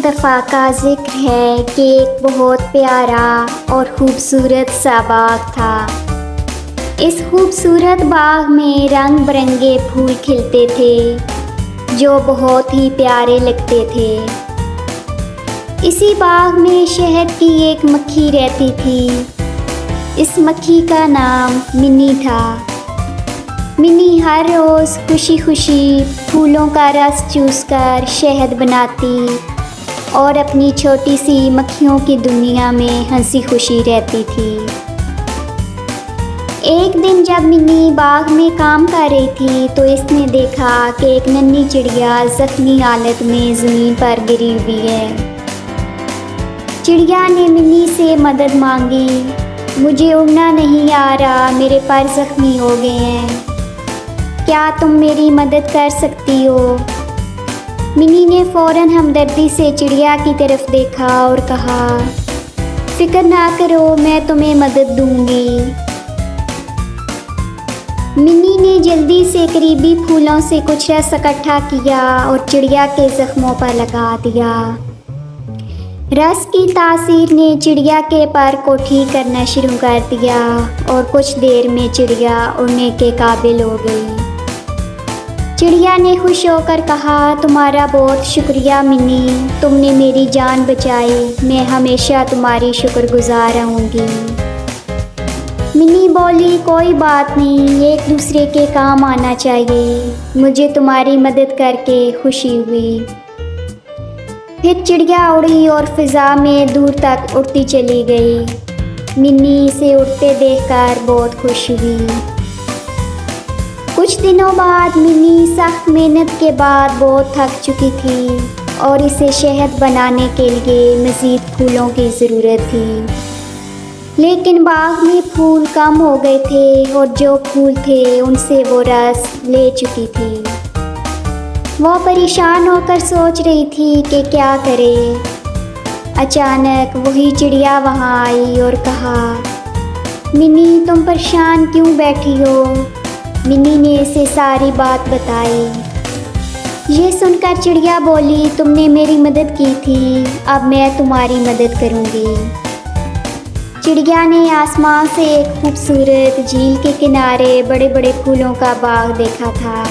दफ़ा का ज़िक्र है कि एक बहुत प्यारा और ख़ूबसूरत सा बाग था। इस खूबसूरत बाग में रंग बिरंगे फूल खिलते थे जो बहुत ही प्यारे लगते थे। इसी बाग में शहद की एक मक्खी रहती थी। इस मक्खी का नाम मिनी था। मिनी हर रोज़ खुशी खुशी फूलों का रस चूसकर शहद बनाती और अपनी छोटी सी मक्खियों की दुनिया में हंसी खुशी रहती थी। एक दिन जब मिनी बाग में काम कर रही थी तो इसने देखा कि एक नन्ही चिड़िया ज़ख्मी हालत में ज़मीन पर गिरी हुई है। चिड़िया ने मिनी से मदद मांगी। मुझे उड़ना नहीं आ रहा, मेरे पैर ज़ख्मी हो गए हैं, क्या तुम मेरी मदद कर सकती हो? मिनी ने फ़ौरन हमदर्दी से चिड़िया की तरफ देखा और कहा, फ़िक्र ना करो, मैं तुम्हें मदद दूंगी। मिनी ने जल्दी से करीबी फूलों से कुछ रस इकट्ठा किया और चिड़िया के ज़ख्मों पर लगा दिया। रस की तासीर ने चिड़िया के पर को ठीक करना शुरू कर दिया और कुछ देर में चिड़िया उड़ने के काबिल हो गई। चिड़िया ने खुश होकर कहा, तुम्हारा बहुत शुक्रिया मिनी, तुमने मेरी जान बचाई, मैं हमेशा तुम्हारी शुक्रगुजार रहूँगी। मिनी बोली, कोई बात नहीं, एक दूसरे के काम आना चाहिए, मुझे तुम्हारी मदद करके खुशी हुई। फिर चिड़िया उड़ी और फ़िज़ा में दूर तक उड़ती चली गई। मिनी इसे उड़ते देखकर बहुत खुश हुई। कुछ दिनों बाद मिनी सख्त मेहनत के बाद बहुत थक चुकी थी और इसे शहद बनाने के लिए मज़ीद फूलों की ज़रूरत थी। लेकिन बाग में फूल कम हो गए थे और जो फूल थे उनसे वो रस ले चुकी थी। वो परेशान होकर सोच रही थी कि क्या करे। अचानक वही चिड़िया वहाँ आई और कहा, मिनी तुम परेशान क्यों बैठी हो? मिनी ने इसे सारी बात बताई। ये सुनकर चिड़िया बोली, तुमने मेरी मदद की थी, अब मैं तुम्हारी मदद करूँगी। चिड़िया ने आसमान से एक खूबसूरत झील के किनारे बड़े बड़े फूलों का बाग देखा था।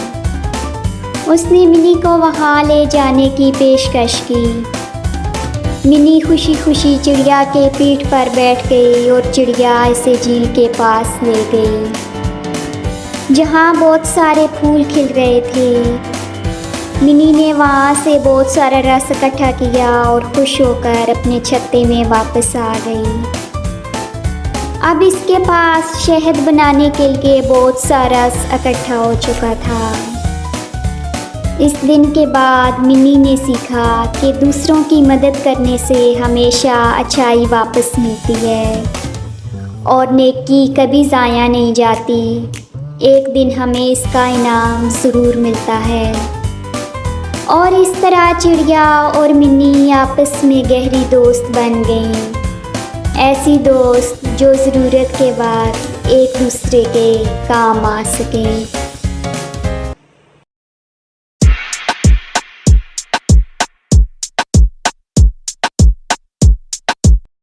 उसने मिनी को वहाँ ले जाने की पेशकश की। मिनी खुशी खुशी चिड़िया के पीठ पर बैठ गई और चिड़िया इसे झील के पास ले गई जहाँ बहुत सारे फूल खिल रहे थे। मिनी ने वहाँ से बहुत सारा रस इकट्ठा किया और खुश होकर अपने छत्ते में वापस आ गई। अब इसके पास शहद बनाने के लिए बहुत सारा रस इकट्ठा हो चुका था। इस दिन के बाद मिनी ने सीखा कि दूसरों की मदद करने से हमेशा अच्छाई वापस मिलती है और नेकी कभी ज़ाया नहीं जाती। एक दिन हमें इसका इनाम ज़रूर मिलता है। और इस तरह चिड़िया और मिनी आपस में गहरी दोस्त बन गईं। ऐसी दोस्त जो ज़रूरत के बाद एक दूसरे के काम आ सकें।